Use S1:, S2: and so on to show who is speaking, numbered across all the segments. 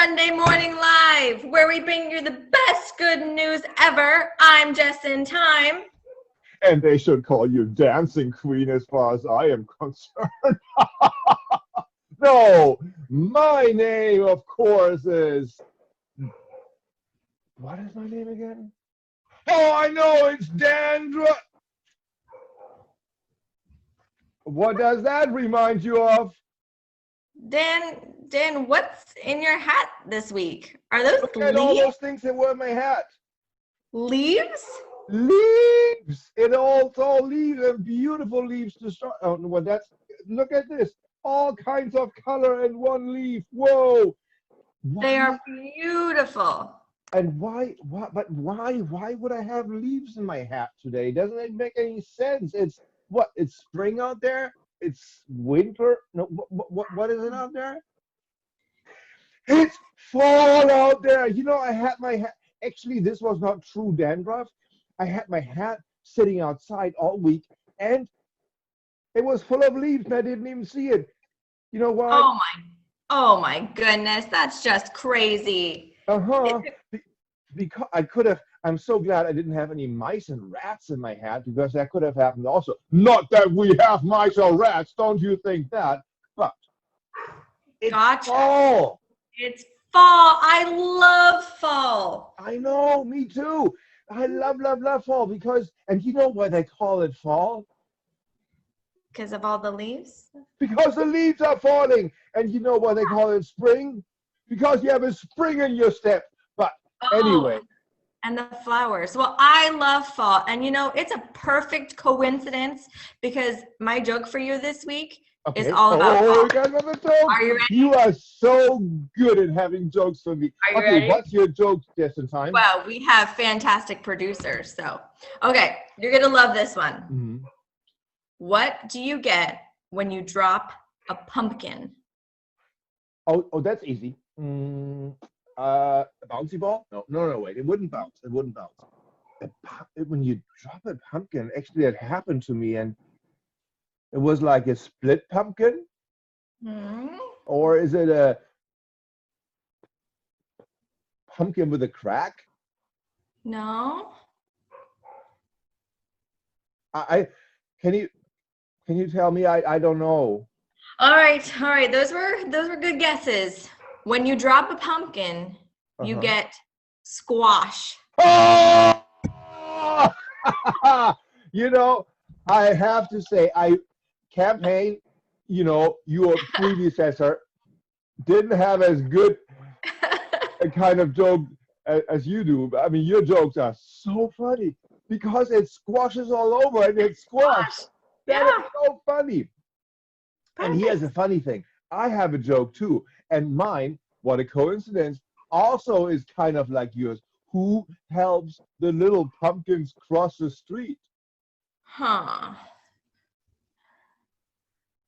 S1: Sunday Morning Live, where we bring you the best good news ever. I'm Jess in Time.
S2: And they should call you Dancing Queen as far as I am concerned. No, my name, of course, is... What is my name again? Oh, I know, it's Dan Druff. What does that remind you of?
S1: Dan, what's in your hat this week? Are those
S2: Look at all
S1: leaves?
S2: those things that were in my hat.
S1: Leaves?
S2: Leaves! It's all leaves and beautiful leaves to start. Oh, well, look at this. All kinds of color in one leaf. Whoa!
S1: They are beautiful.
S2: And why would I have leaves in my hat today? Doesn't it make any sense? It's spring out there? It's winter? No, what is it out there? It's fall out there. You know, I had my hat. Actually, this was not true, Dan Druff. I had my hat sitting outside all week, and it was full of leaves, and I didn't even see it. You know why?
S1: Oh my goodness, that's just crazy.
S2: Because I could have. I'm so glad I didn't have any mice and rats in my hat, because that could have happened also. Not that we have mice or rats, don't you think that? But it's fall.
S1: It's fall. I love fall.
S2: I know, me too. I love fall because, and you know why they call it fall?
S1: Because of all the leaves?
S2: Because the leaves are falling. And you know why they call it spring? Because you have a spring in your step. But anyway.
S1: And the flowers. Well, I love fall. And you know, it's a perfect coincidence because my joke for you this week is all about fall.
S2: You got another joke?
S1: Are you ready?
S2: You are so good at having jokes for me.
S1: Are you ready?
S2: What's your joke, Jess in Time?
S1: Well, we have fantastic producers. So, okay, you're going to love this one.
S2: Mm-hmm.
S1: What do you get when you drop a pumpkin?
S2: Oh, that's easy. A bouncy ball? No, wait. It wouldn't bounce. When you drop a pumpkin, actually, that happened to me, and it was like a split pumpkin?
S1: Hmm?
S2: Or is it a pumpkin with a crack?
S1: No.
S2: Can you tell me? I don't know.
S1: All right. Those were good guesses. When you drop a pumpkin, you get squash.
S2: Oh! You know, I have to say, Campaign, you know, your predecessor didn't have as good a kind of joke as you do. I mean, your jokes are so funny because it squashes all over and it's squashed. That is so funny. And here's a funny thing. I have a joke too. And mine, what a coincidence, also is kind of like yours. Who helps the little pumpkins cross the street?
S1: Huh.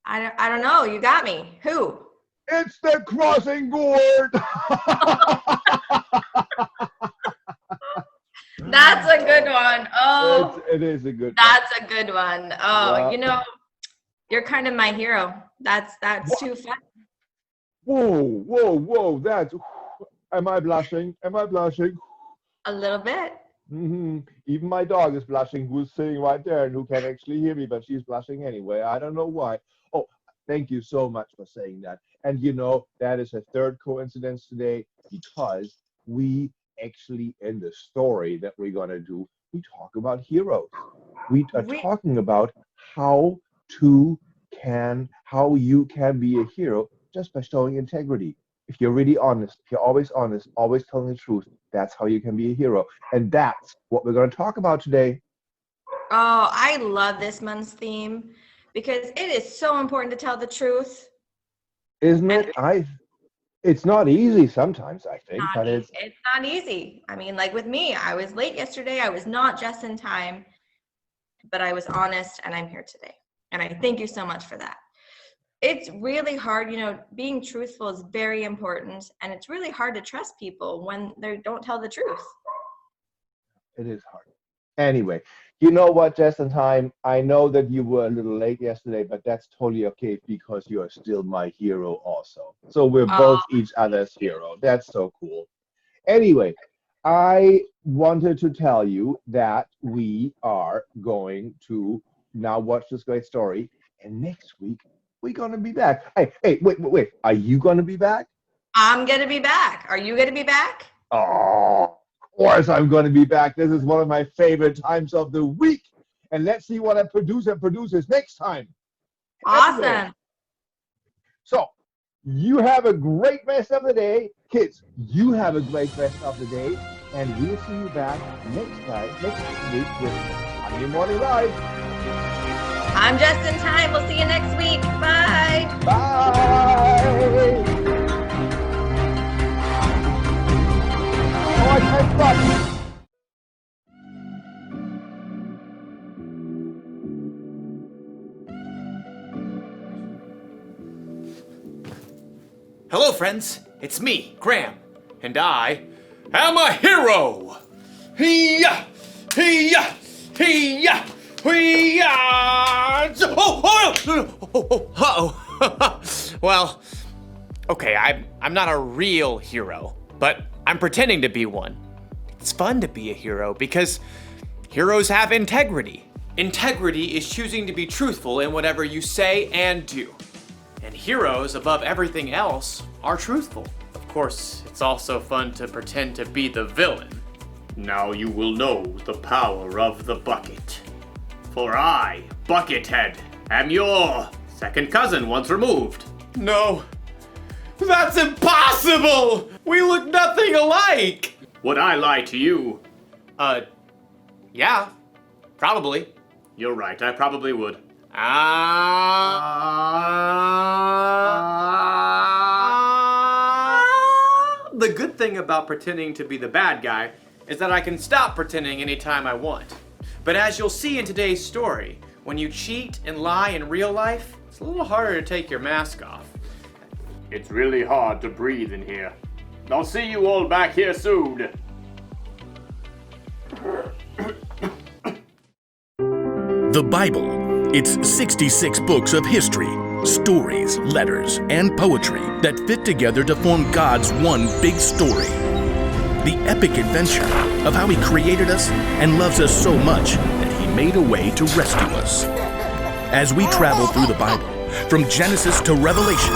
S1: I don't know. You got me. Who?
S2: It's the crossing board.
S1: That's a good one. Oh,
S2: it is a good one.
S1: That's a good one. Oh,
S2: Yeah.
S1: You know, you're kind of my hero. That's too fun.
S2: Whoa. Am I blushing?
S1: A little bit.
S2: Mm-hmm. Even my dog is blushing, who's sitting right there and who can actually hear me, but she's blushing anyway. I don't know why. Oh, thank you so much for saying that. And you know, that is a third coincidence today because we actually, in the story that we're going to do, we talk about heroes. We are talking about how you can be a hero just by showing integrity. If you're really honest, if you're always honest, always telling the truth, that's how you can be a hero. And that's what we're going to talk about today.
S1: Oh, I love this month's theme because it is so important to tell the truth.
S2: Isn't it? It's not easy sometimes, I think, but it's
S1: not easy. I mean, like with me, I was late yesterday. I was not just in time, but I was honest and I'm here today. And I thank you so much for that. It's really hard, you know, being truthful is very important, and it's really hard to trust people when they don't tell the truth.
S2: It is hard. Anyway, You know what, Jess and Time? I know that you were a little late yesterday, but that's totally okay because you are still my hero also. So we're both each other's hero. That's so cool. Anyway, I wanted to tell you that we are going to now watch this great story, and next week we're gonna be back. Hey, wait. Are you gonna be back?
S1: I'm going to be back. Are you going to be back?
S2: Oh, of course I'm gonna be back. This is one of my favorite times of the week. And let's see what a producer produces next time.
S1: Awesome.
S2: Anyway, so you have a great rest of the day. Kids, you have a great rest of the day. And we'll see you back next week with Monday Morning Live.
S1: I'm Jess in Time. We'll see you next week. Bye.
S2: Bye. Oh, I can't stop.
S3: Hello, friends. It's me, Graham, and I am a hero. Hee-yah! Hee-yah! Hee-yah! Hee-yah! Uh-oh. Well, okay, I'm not a real hero, but I'm pretending to be one. It's fun to be a hero because heroes have integrity. Integrity is choosing to be truthful in whatever you say and do. And heroes, above everything else, are truthful. Of course, it's also fun to pretend to be the villain. Now you will know the power of the bucket. For I, Buckethead, am your second cousin once removed. No, that's impossible! We look nothing alike! Would I lie to you? Yeah, probably. You're right, I probably would. The good thing about pretending to be the bad guy is that I can stop pretending anytime I want. But as you'll see in today's story, when you cheat and lie in real life, it's a little harder to take your mask off. It's really hard to breathe in here. I'll see you all back here soon.
S4: The Bible. It's 66 books of history, stories, letters, and poetry that fit together to form God's one big story. The epic adventure of how He created us and loves us so much that He made a way to rescue us. As we travel through the Bible, from Genesis to Revelation,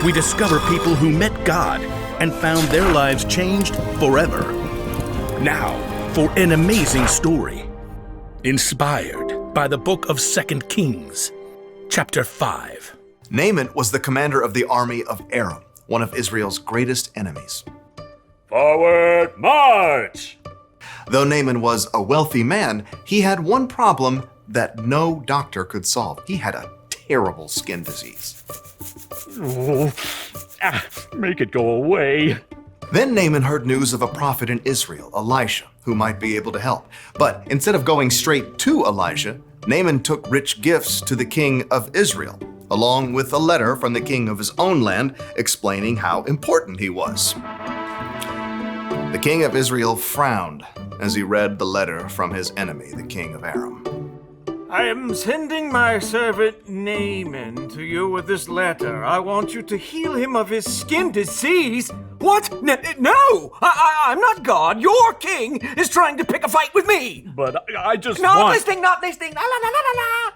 S4: we discover people who met God and found their lives changed forever. Now, for an amazing story, inspired by the book of 2 Kings, chapter 5.
S5: Naaman was the commander of the army of Aram, one of Israel's greatest enemies.
S3: Forward march!
S5: Though Naaman was a wealthy man, he had one problem that no doctor could solve. He had a terrible skin disease.
S6: Make it go away.
S5: Then Naaman heard news of a prophet in Israel, Elisha, who might be able to help. But instead of going straight to Elisha, Naaman took rich gifts to the king of Israel, along with a letter from the king of his own land explaining how important he was. The king of Israel frowned as he read the letter from his enemy, the king of Aram.
S6: I am sending my servant Naaman to you with this letter. I want you to heal him of his skin disease. What? No! I'm not God. Your king is trying to pick a fight with me.
S7: But I just
S6: Not listening. La, la, la, la.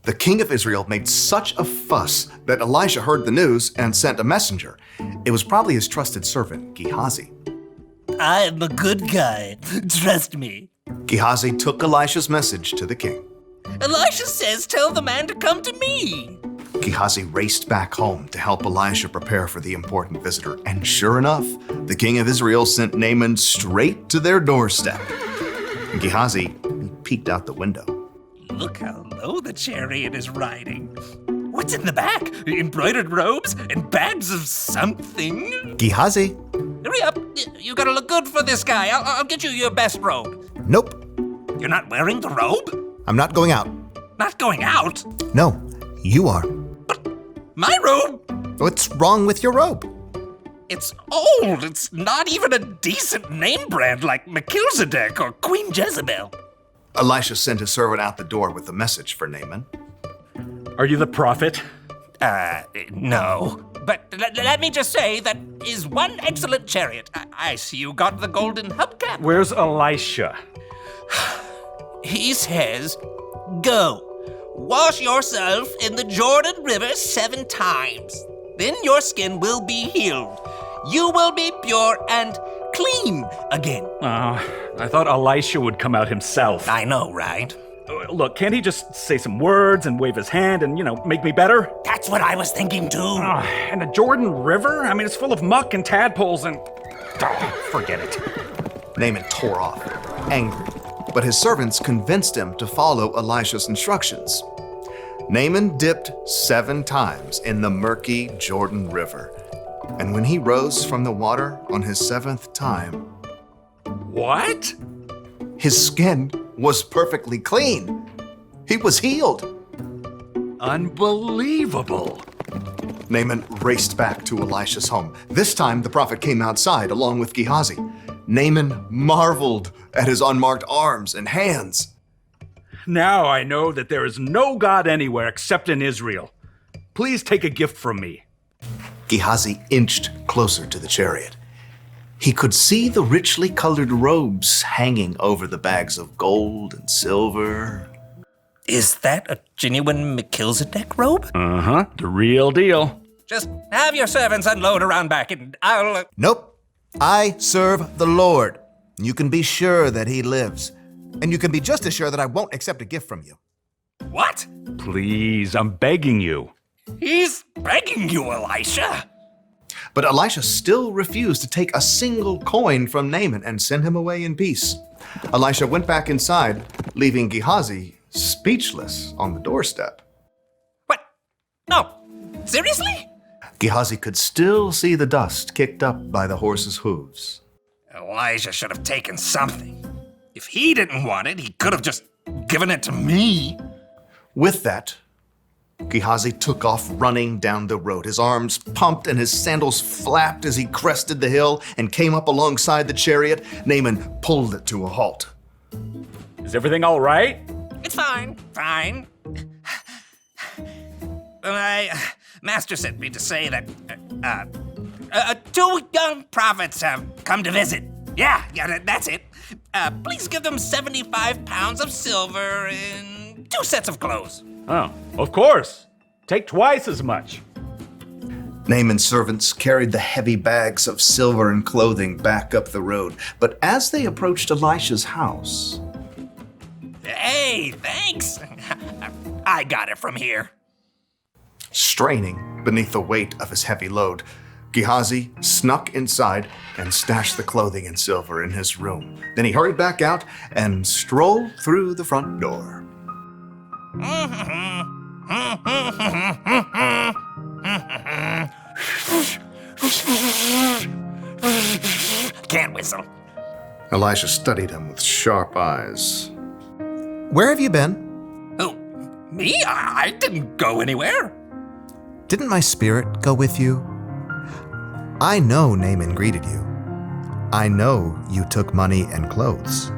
S5: The king of Israel made such a fuss that Elisha heard the news and sent a messenger. It was probably his trusted servant, Gehazi.
S8: I'm a good guy. Trust me.
S5: Gehazi took Elisha's message to the king.
S8: Elisha says tell the man to come to me.
S5: Gehazi raced back home to help Elisha prepare for the important visitor. And sure enough, the king of Israel sent Naaman straight to their doorstep. Gehazi peeked out the window.
S8: Look how low the chariot is riding. What's in the back? Embroidered robes and bags of something?
S5: Gehazi?
S8: Hurry up. You gotta look good for this guy. I'll get you your best robe.
S5: Nope.
S8: You're not wearing the robe?
S5: I'm not going out.
S8: Not going out?
S5: No, you are.
S8: My robe?
S5: What's wrong with your robe?
S8: It's old. It's not even a decent name brand like Melchizedek or Queen Jezebel.
S5: Elisha sent his servant out the door with a message for Naaman.
S7: Are you the prophet?
S8: No. But let me just say that is one excellent chariot. I see you got the golden hubcap.
S7: Where's Elisha?
S8: He says, go, wash yourself in the Jordan River 7 times. Then your skin will be healed. You will be pure and clean again.
S7: I thought Elisha would come out himself.
S8: I know, right?
S7: Look, can't he just say some words and wave his hand and, make me better?
S8: That's what I was thinking too.
S7: And the Jordan River? I mean, it's full of muck and tadpoles and... forget it.
S5: Naaman tore off, angry, but his servants convinced him to follow Elisha's instructions. Naaman dipped 7 times in the murky Jordan River, and when he rose from the water on his 7th time,
S7: What?
S5: his skin was perfectly clean. He was healed.
S7: Unbelievable.
S5: Naaman raced back to Elisha's home. This time, the prophet came outside along with Gehazi. Naaman marveled at his unmarked arms and hands.
S7: Now I know that there is no God anywhere except in Israel. Please take a gift from me.
S5: Gehazi inched closer to the chariot. He could see the richly colored robes hanging over the bags of gold and silver.
S8: Is that a genuine Melchizedek robe?
S7: Uh-huh, the real deal.
S8: Just have your servants unload around back and I'll...
S5: Nope. I serve the Lord. You can be sure that he lives. And you can be just as sure that I won't accept a gift from you.
S8: What?
S7: Please, I'm begging you.
S8: He's begging you, Elisha.
S5: But Elisha still refused to take a single coin from Naaman and send him away in peace. Elisha went back inside, leaving Gehazi speechless on the doorstep.
S8: What? No. Seriously?
S5: Gehazi could still see the dust kicked up by the horse's hooves.
S8: Elijah should have taken something. If he didn't want it, he could have just given it to me.
S5: With that, Gehazi took off running down the road. His arms pumped and his sandals flapped as he crested the hill and came up alongside the chariot. Naaman pulled it to a halt.
S7: Is everything all right?
S8: It's fine. My master sent me to say that 2 young prophets have come to visit. Yeah, that's it. Please give them 75 pounds of silver and 2 sets of clothes.
S7: Oh, of course. Take twice as much.
S5: Naaman's servants carried the heavy bags of silver and clothing back up the road. But as they approached Elisha's house...
S8: Hey, thanks. I got it from here.
S5: Straining beneath the weight of his heavy load, Gehazi snuck inside and stashed the clothing and silver in his room. Then he hurried back out and strolled through the front door.
S8: Can't whistle.
S5: Elisha studied him with sharp eyes. Where have you been?
S8: Oh, me? I didn't go anywhere.
S5: Didn't my spirit go with you? I know Naaman greeted you. I know you took money and clothes.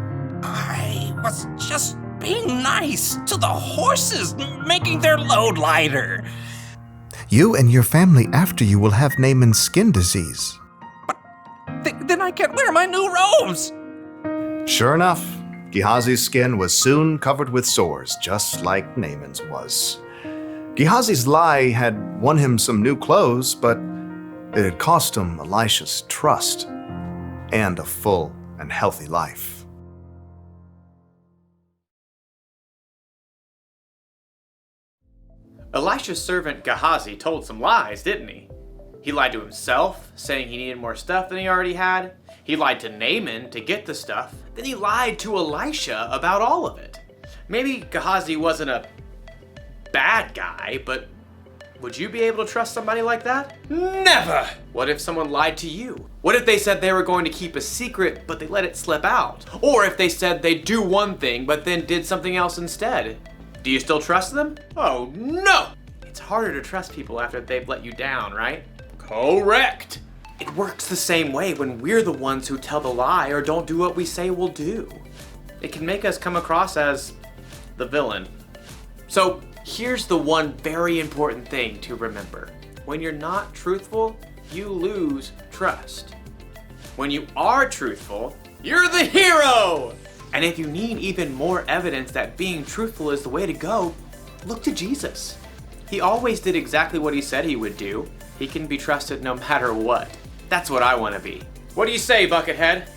S8: I was just being nice to the horses, making their load lighter.
S5: You and your family after you will have Naaman's skin disease.
S8: But then I can't wear my new robes.
S5: Sure enough, Gehazi's skin was soon covered with sores, just like Naaman's was. Gehazi's lie had won him some new clothes, but it had cost him Elisha's trust and a full and healthy life.
S3: Elisha's servant Gehazi told some lies, didn't he? He lied to himself, saying he needed more stuff than he already had. He lied to Naaman to get the stuff. Then he lied to Elisha about all of it. Maybe Gehazi wasn't a bad guy, but would you be able to trust somebody like that? Never! What if someone lied to you? What if they said they were going to keep a secret, but they let it slip out? Or if they said they'd do one thing, but then did something else instead? Do you still trust them? Oh no! It's harder to trust people after they've let you down, right? Correct! It works the same way when we're the ones who tell the lie or don't do what we say we'll do. it can make us come across as the villain. So here's the one very important thing to remember. When you're not truthful, you lose trust. When you are truthful, you're the hero! And if you need even more evidence that being truthful is the way to go, look to Jesus. He always did exactly what he said he would do. He can be trusted no matter what. That's what I want to be. What do you say, Buckethead?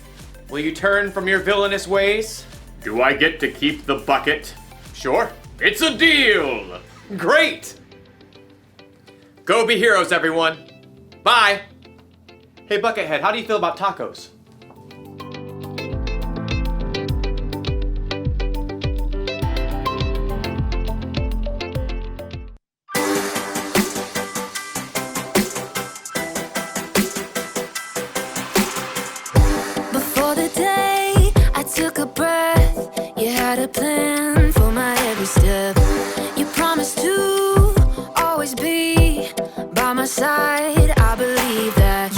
S3: Will you turn from your villainous ways?
S9: Do I get to keep the bucket?
S3: Sure.
S9: It's a deal!
S3: Great! Go be heroes, everyone. Bye. Hey, Buckethead, how do you feel about tacos?
S10: Before the day I took a breath, you had a plan for my every step. You promised to always be by my side. I believe that